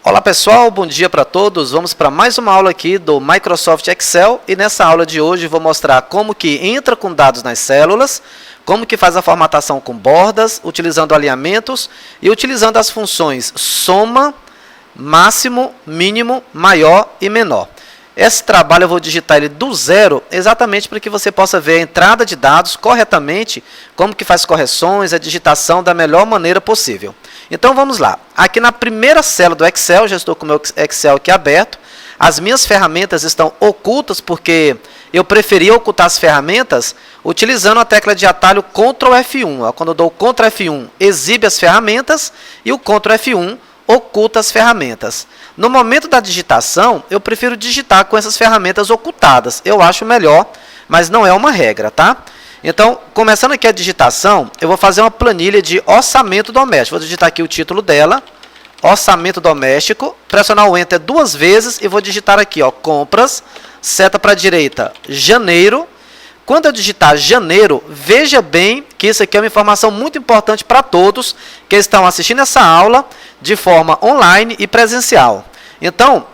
Olá pessoal, bom dia para todos. Vamos para mais uma aula aqui do Microsoft Excel e nessa aula de hoje vou mostrar como que entra com dados nas células, como que faz a formatação com bordas, utilizando alinhamentos e utilizando as funções soma, máximo, mínimo, maior e menor. Esse trabalho eu vou digitar ele do zero, exatamente para que você possa ver a entrada de dados corretamente, como que faz correções, a digitação da melhor maneira possível. Então vamos lá. Aqui na primeira célula do Excel, já estou com o meu Excel aqui aberto. As minhas ferramentas estão ocultas porque eu preferia ocultar as ferramentas utilizando a tecla de atalho Ctrl F1. Quando eu dou o Ctrl F1, exibe as ferramentas e o Ctrl F1 oculta as ferramentas. No momento da digitação, eu prefiro digitar com essas ferramentas ocultadas. Eu acho melhor, mas não é uma regra, tá? Então, começando aqui a digitação, eu vou fazer uma planilha de orçamento doméstico. Vou digitar aqui o título dela, orçamento doméstico, pressionar o Enter duas vezes e vou digitar aqui, ó, compras, seta para a direita, janeiro. Quando eu digitar janeiro, veja bem que isso aqui é uma informação muito importante para todos que estão assistindo essa aula de forma online e presencial. Então,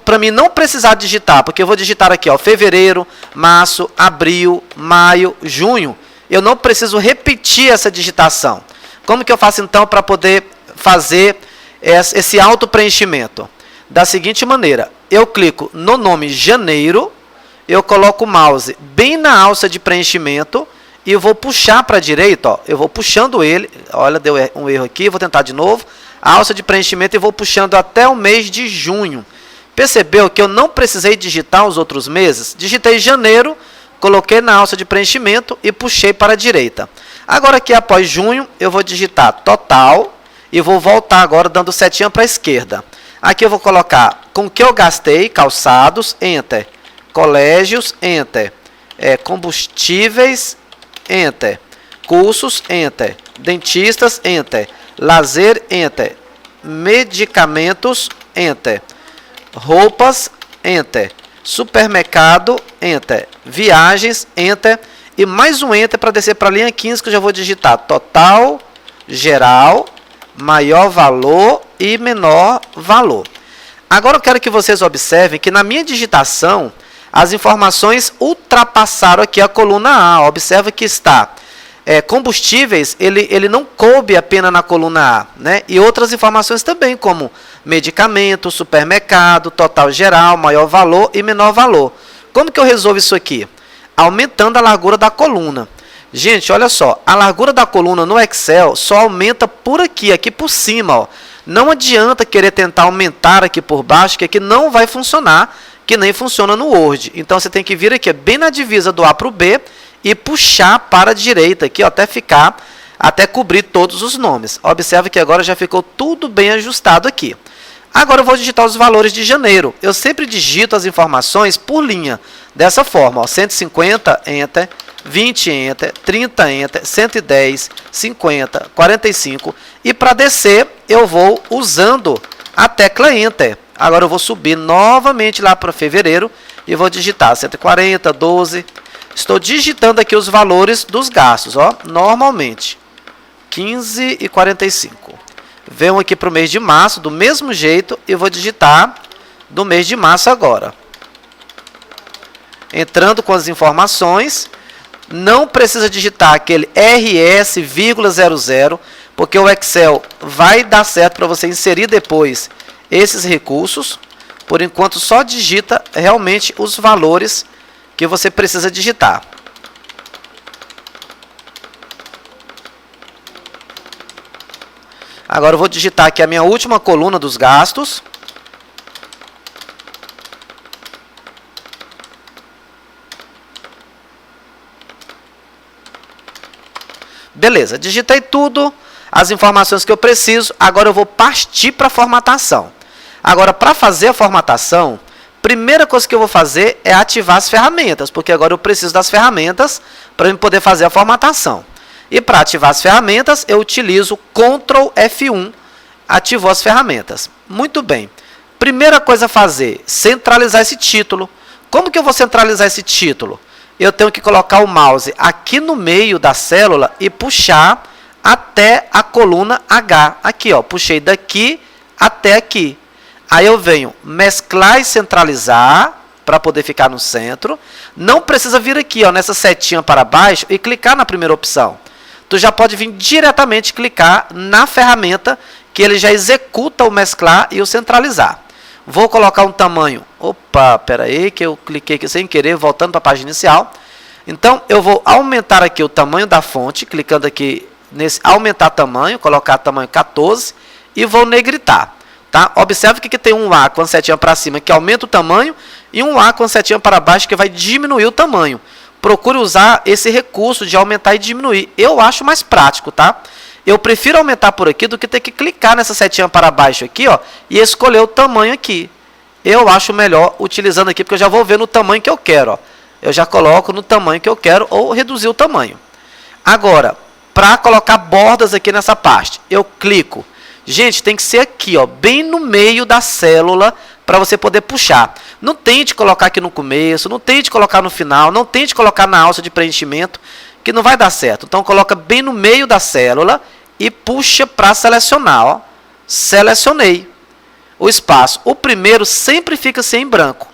para mim não precisar digitar, porque eu vou digitar aqui, ó, fevereiro, março, abril, maio, junho, eu não preciso repetir essa digitação. Como que eu faço então para poder fazer esse auto-preenchimento? Da seguinte maneira, eu clico no nome janeiro, eu coloco o mouse bem na alça de preenchimento e eu vou puxar para a direita, ó, eu vou puxando ele, olha, deu um erro aqui, vou tentar de novo, a alça de preenchimento e vou puxando até o mês de junho. Percebeu que eu não precisei digitar os outros meses? Digitei janeiro, coloquei na alça de preenchimento e puxei para a direita. Agora aqui após junho, eu vou digitar total e vou voltar agora dando setinha para a esquerda. Aqui eu vou colocar com o que eu gastei, calçados, Enter. Colégios, Enter. Combustíveis, Enter. Cursos, Enter. Dentistas, Enter. Lazer, Enter. Medicamentos, Enter. Roupas, Enter. Supermercado, Enter. Viagens, Enter. E mais um Enter para descer para a linha 15, que eu já vou digitar total, geral, maior valor e menor valor. Agora eu quero que vocês observem que na minha digitação, as informações ultrapassaram aqui a coluna A. Observa que está combustíveis, ele não coube apenas na coluna A, né? E outras informações também, como medicamento, supermercado, total geral, maior valor e menor valor. Como que eu resolvo isso aqui? Aumentando a largura da coluna. Gente, olha só, a largura da coluna no Excel só aumenta por aqui, aqui por cima, ó. Não adianta querer tentar aumentar aqui por baixo, que aqui não vai funcionar, que nem funciona no Word. Então, você tem que vir aqui bem na divisa do A para o B e puxar para a direita aqui, ó, até cobrir todos os nomes. Observe que agora já ficou tudo bem ajustado aqui. Agora eu vou digitar os valores de janeiro. Eu sempre digito as informações por linha, dessa forma, ó, 150, Enter, 20, Enter, 30, Enter, 110, 50, 45. E para descer, eu vou usando a tecla Enter. Agora eu vou subir novamente lá para fevereiro e vou digitar 140, 12. Estou digitando aqui os valores dos gastos, ó, normalmente. 15 e 45. Venho aqui para o mês de março, do mesmo jeito, e vou digitar do mês de março agora. Entrando com as informações, não precisa digitar aquele RS,00, porque o Excel vai dar certo para você inserir depois esses recursos. Por enquanto, só digita realmente os valores que você precisa digitar. Agora eu vou digitar aqui a minha última coluna dos gastos. Beleza, digitei tudo, as informações que eu preciso. Agora eu vou partir para a formatação. Agora, para fazer a formatação, primeira coisa que eu vou fazer é ativar as ferramentas, porque agora eu preciso das ferramentas para eu poder fazer a formatação. E para ativar as ferramentas, eu utilizo Ctrl F1, ativou as ferramentas. Muito bem. Primeira coisa a fazer, centralizar esse título. Como que eu vou centralizar esse título? Eu tenho que colocar o mouse aqui no meio da célula e puxar até a coluna H. Aqui, ó, puxei daqui até aqui. Aí eu venho mesclar e centralizar para poder ficar no centro. Não precisa vir aqui, ó, nessa setinha para baixo e clicar na primeira opção. Tu já pode vir diretamente clicar na ferramenta que ele já executa o mesclar e o centralizar. Vou colocar um tamanho. Opa, pera aí que eu cliquei aqui sem querer, voltando para a página inicial. Então, eu vou aumentar aqui o tamanho da fonte, clicando aqui nesse aumentar tamanho, colocar tamanho 14 e vou negritar. Tá? Observe que aqui tem um A com a setinha para cima que aumenta o tamanho e um A com a setinha para baixo que vai diminuir o tamanho. Procure usar esse recurso de aumentar e diminuir. Eu acho mais prático, tá? Eu prefiro aumentar por aqui do que ter que clicar nessa setinha para baixo aqui, ó, e escolher o tamanho aqui. Eu acho melhor utilizando aqui, porque eu já vou ver no tamanho que eu quero, ó. Eu já coloco no tamanho que eu quero ou reduzir o tamanho. Agora, para colocar bordas aqui nessa parte, eu clico. Gente, tem que ser aqui, ó, bem no meio da célula para você poder puxar. Não tente colocar aqui no começo, não tente colocar no final, não tente colocar na alça de preenchimento, que não vai dar certo. Então, coloca bem no meio da célula e puxa para selecionar, ó. Selecionei o espaço. O primeiro sempre fica assim em branco.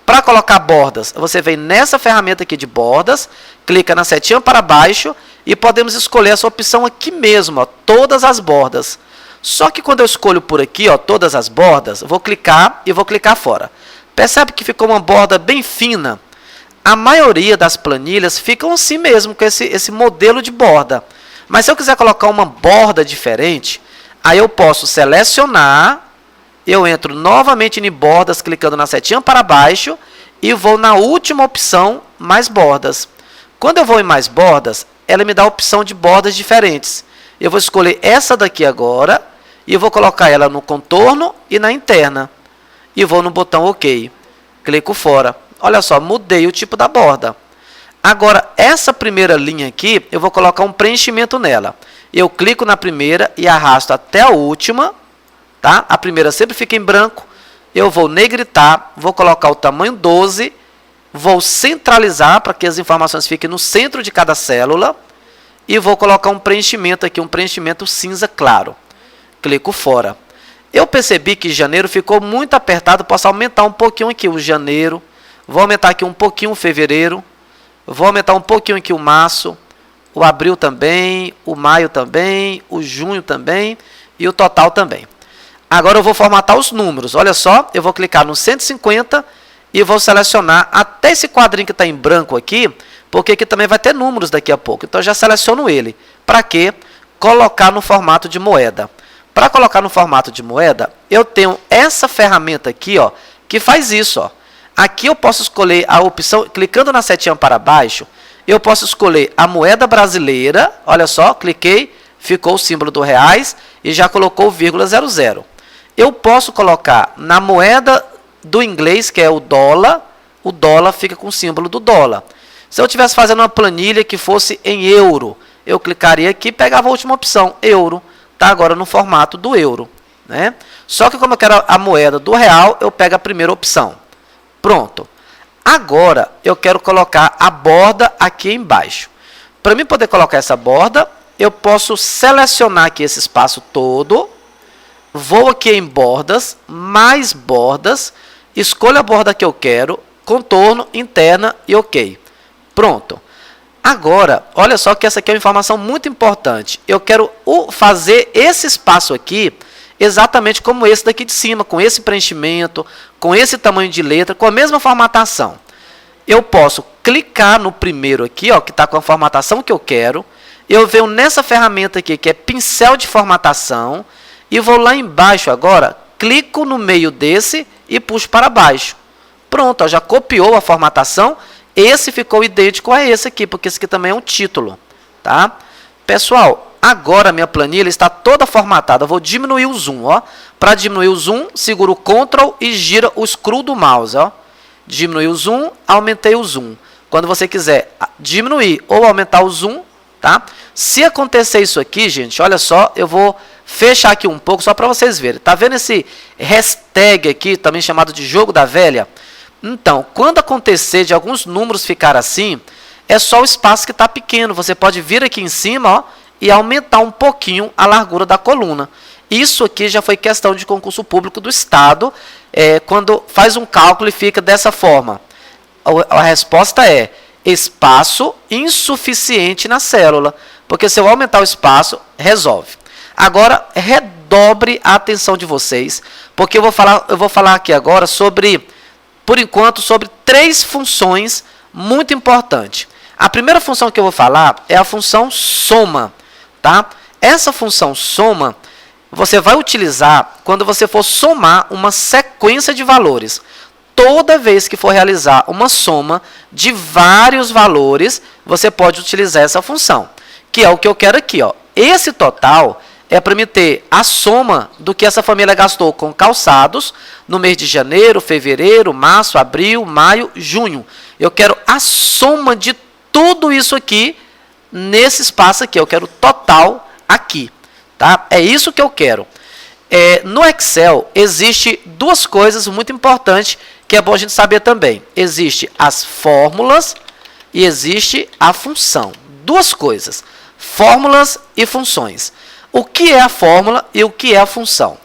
Para colocar bordas, você vem nessa ferramenta aqui de bordas, clica na setinha para baixo e podemos escolher essa opção aqui mesmo, ó, todas as bordas. Só que quando eu escolho por aqui, ó, todas as bordas, vou clicar e vou clicar fora. Percebe que ficou uma borda bem fina? A maioria das planilhas ficam assim mesmo, com esse modelo de borda. Mas se eu quiser colocar uma borda diferente, aí eu posso selecionar, eu entro novamente em bordas, clicando na setinha para baixo, e vou na última opção, mais bordas. Quando eu vou em mais bordas, ela me dá a opção de bordas diferentes. Eu vou escolher essa daqui agora, e vou colocar ela no contorno e na interna. E vou no botão OK. Clico fora. Olha só, mudei o tipo da borda. Agora, essa primeira linha aqui, eu vou colocar um preenchimento nela. Eu clico na primeira e arrasto até a última. Tá? A primeira sempre fica em branco. Eu vou negritar, vou colocar o tamanho 12. Vou centralizar para que as informações fiquem no centro de cada célula. E vou colocar um preenchimento aqui, um preenchimento cinza claro. Clico fora. Eu percebi que janeiro ficou muito apertado, posso aumentar um pouquinho aqui o janeiro. Vou aumentar aqui um pouquinho o fevereiro. Vou aumentar um pouquinho aqui o março. O abril também, o maio também, o junho também e o total também. Agora eu vou formatar os números. Olha só, eu vou clicar no 150 e vou selecionar até esse quadrinho que está em branco aqui, porque aqui também vai ter números daqui a pouco. Então, eu já seleciono ele. Para quê? Colocar no formato de moeda. Para colocar no formato de moeda, eu tenho essa ferramenta aqui, ó, que faz isso. Ó. Aqui eu posso escolher a opção, clicando na setinha para baixo, eu posso escolher a moeda brasileira. Olha só, cliquei, ficou o símbolo do reais e já colocou o vírgula 00. Eu posso colocar na moeda do inglês, que é o dólar fica com o símbolo do dólar. Se eu estivesse fazendo uma planilha que fosse em euro, eu clicaria aqui e pegava a última opção, euro. Está agora no formato do euro. Né? Só que como eu quero a moeda do real, eu pego a primeira opção. Pronto. Agora, eu quero colocar a borda aqui embaixo. Para mim poder colocar essa borda, eu posso selecionar aqui esse espaço todo. Vou aqui em bordas, mais bordas. Escolho a borda que eu quero. Contorno, interna e OK. Pronto. Agora, olha só que essa aqui é uma informação muito importante. Eu quero fazer esse espaço aqui exatamente como esse daqui de cima, com esse preenchimento, com esse tamanho de letra, com a mesma formatação. Eu posso clicar no primeiro aqui, ó, que está com a formatação que eu quero. Eu venho nessa ferramenta aqui, que é pincel de formatação, e vou lá embaixo agora, clico no meio desse e puxo para baixo. Pronto, ó, já copiou a formatação. Esse ficou idêntico a esse aqui, porque esse aqui também é um título. Tá? Pessoal, agora a minha planilha está toda formatada. Eu vou diminuir o zoom. Para diminuir o zoom, seguro o Ctrl e gira o scroll do mouse. Ó. Diminui o zoom, aumentei o zoom. Quando você quiser diminuir ou aumentar o zoom, tá? Se acontecer isso aqui, gente, olha só, eu vou fechar aqui um pouco só para vocês verem. Tá vendo esse hashtag aqui, também chamado de jogo da velha? Então, quando acontecer de alguns números ficar assim, é só o espaço que está pequeno. Você pode vir aqui em cima, ó, e aumentar um pouquinho a largura da coluna. Isso aqui já foi questão de concurso público do Estado, quando faz um cálculo e fica dessa forma. A resposta é espaço insuficiente na célula, porque se eu aumentar o espaço, resolve. Agora, redobre a atenção de vocês, porque eu vou falar aqui agora sobre, por enquanto, sobre 3 funções muito importantes. A primeira função que eu vou falar é a função soma, tá? Essa função soma, você vai utilizar quando você for somar uma sequência de valores. Toda vez que for realizar uma soma de vários valores, você pode utilizar essa função, que é o que eu quero aqui, ó. Esse total é para me ter a soma do que essa família gastou com calçados no mês de janeiro, fevereiro, março, abril, maio, junho. Eu quero a soma de tudo isso aqui nesse espaço aqui. Eu quero o total aqui, tá? É isso que eu quero. No Excel, existe 2 coisas muito importantes que é bom a gente saber também. Existe as fórmulas e existe a função. 2 coisas, fórmulas e funções. O que é a fórmula e o que é a função?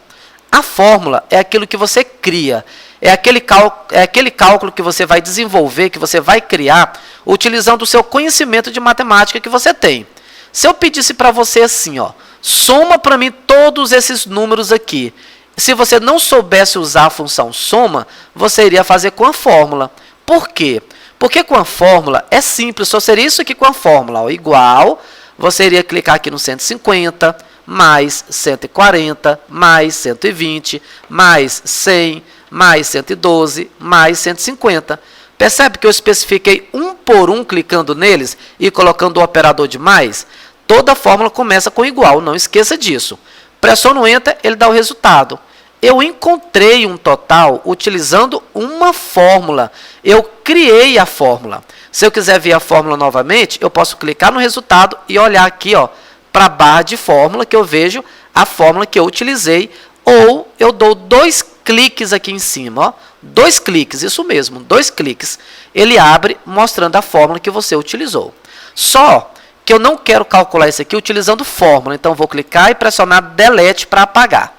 A fórmula é aquilo que você cria, é aquele cálculo que você vai desenvolver, que você vai criar, utilizando o seu conhecimento de matemática que você tem. Se eu pedisse para você assim, ó, soma para mim todos esses números aqui. Se você não soubesse usar a função soma, você iria fazer com a fórmula. Por quê? Porque com a fórmula é simples, só seria isso aqui com a fórmula, ó, igual, você iria clicar aqui no 150, mais 140, mais 120, mais 100, mais 112, mais 150. Percebe que eu especifiquei um por um clicando neles e colocando o operador de mais? Toda fórmula começa com igual, não esqueça disso. Pressiono o Enter, ele dá o resultado. Eu encontrei um total utilizando uma fórmula. Eu criei a fórmula. Se eu quiser ver a fórmula novamente, eu posso clicar no resultado e olhar aqui, ó, para a barra de fórmula, que eu vejo a fórmula que eu utilizei, ou eu dou 2 cliques aqui em cima, ó, 2 cliques, isso mesmo, 2 cliques, ele abre mostrando a fórmula que você utilizou. Só que eu não quero calcular isso aqui utilizando fórmula, então vou clicar e pressionar Delete para apagar.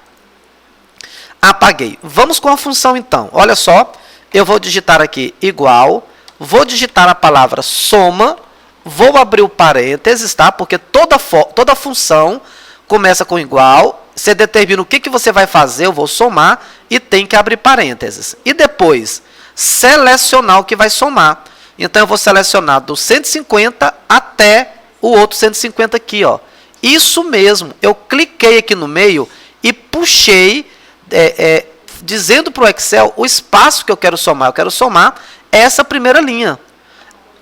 Apaguei. Vamos com a função então. Olha só, eu vou digitar aqui igual, vou digitar a palavra soma, vou abrir o parênteses, tá? Porque toda função começa com igual, você determina o que você vai fazer, eu vou somar, e tem que abrir parênteses. E depois, selecionar o que vai somar. Então, eu vou selecionar do 150 até o outro 150 aqui, ó. Isso mesmo, eu cliquei aqui no meio e puxei, dizendo para o Excel o espaço que eu quero somar. Eu quero somar essa primeira linha.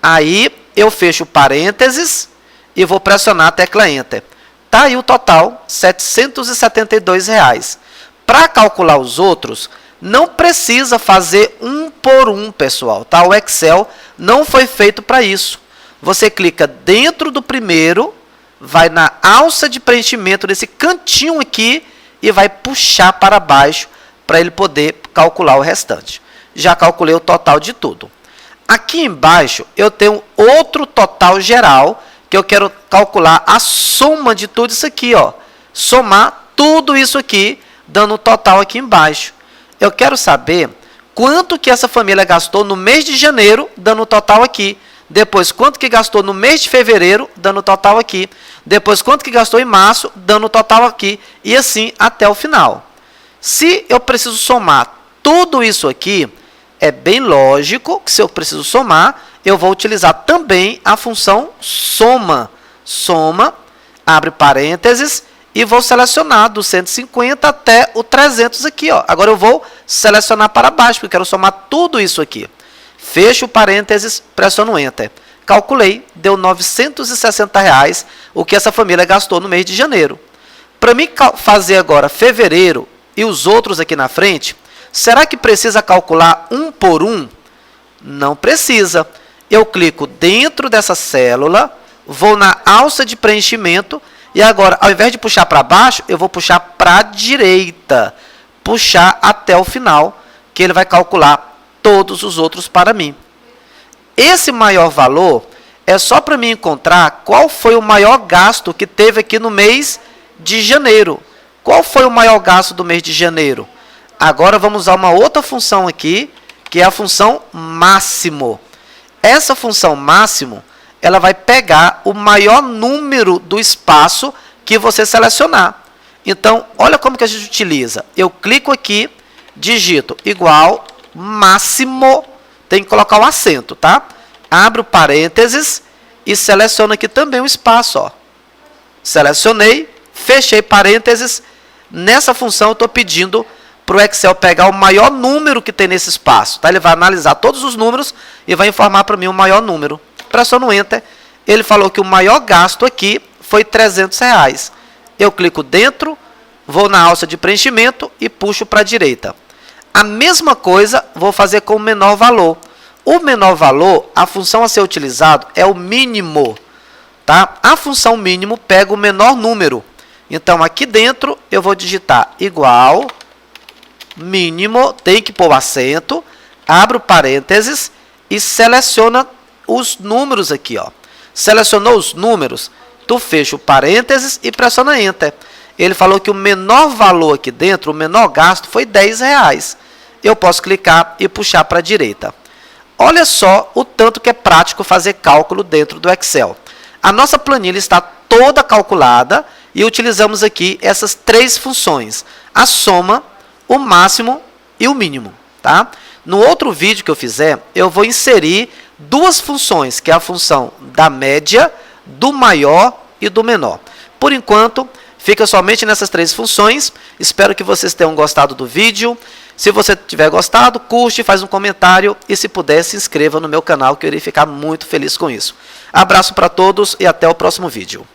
Aí, eu fecho o parênteses e vou pressionar a tecla Enter. Tá aí o total, R$ 772. Para calcular os outros, não precisa fazer um por um, pessoal. Tá? O Excel não foi feito para isso. Você clica dentro do primeiro, vai na alça de preenchimento, nesse cantinho aqui, e vai puxar para baixo para ele poder calcular o restante. Já calculei o total de tudo. Aqui embaixo, eu tenho outro total geral, que eu quero calcular a soma de tudo isso aqui, ó. Somar tudo isso aqui, dando o total aqui embaixo. Eu quero saber quanto que essa família gastou no mês de janeiro, dando o total aqui. Depois, quanto que gastou no mês de fevereiro, dando o total aqui. Depois, quanto que gastou em março, dando o total aqui. E assim até o final. Se eu preciso somar tudo isso aqui, é bem lógico que se eu preciso somar, eu vou utilizar também a função soma. Soma, abre parênteses, e vou selecionar do 150 até o 300 aqui, ó. Agora eu vou selecionar para baixo, porque eu quero somar tudo isso aqui. Fecho parênteses, pressiono Enter. Calculei, deu R$ 960, o que essa família gastou no mês de janeiro. Para mim fazer agora fevereiro e os outros aqui na frente, será que precisa calcular um por um? Não precisa. Eu clico dentro dessa célula, vou na alça de preenchimento, e agora, ao invés de puxar para baixo, eu vou puxar para a direita. Puxar até o final, que ele vai calcular todos os outros para mim. Esse maior valor é só para mim encontrar qual foi o maior gasto que teve aqui no mês de janeiro. Qual foi o maior gasto do mês de janeiro? Agora vamos usar uma outra função aqui, que é a função máximo. Essa função máximo, ela vai pegar o maior número do espaço que você selecionar. Então, olha como que a gente utiliza. Eu clico aqui, digito igual, máximo, tem que colocar o acento, tá? Abro parênteses e seleciono aqui também o espaço, ó. Selecionei, fechei parênteses. Nessa função eu estou pedindo para o Excel pegar o maior número que tem nesse espaço, tá? Ele vai analisar todos os números e vai informar para mim o maior número. Pressiono Enter, ele falou que o maior gasto aqui foi R$300. Eu clico dentro, vou na alça de preenchimento e puxo para a direita. A mesma coisa vou fazer com o menor valor. O menor valor, a função a ser utilizado é o mínimo. Tá? A função mínimo pega o menor número. Então, aqui dentro, eu vou digitar igual, mínimo, tem que pôr o acento, abro parênteses e seleciona os números aqui. Ó. Selecionou os números, tu fecha o parênteses e pressiona Enter. Ele falou que o menor valor aqui dentro, o menor gasto, foi R$10. Eu posso clicar e puxar para a direita. Olha só o tanto que é prático fazer cálculo dentro do Excel. A nossa planilha está toda calculada e utilizamos aqui essas três funções. A soma, o máximo e o mínimo. Tá? No outro vídeo que eu fizer, eu vou inserir duas funções, que é a função da média, do maior e do menor. Por enquanto, fica somente nessas três funções. Espero que vocês tenham gostado do vídeo. Se você tiver gostado, curte, faz um comentário e, se puder, se inscreva no meu canal, que eu irei ficar muito feliz com isso. Abraço para todos e até o próximo vídeo.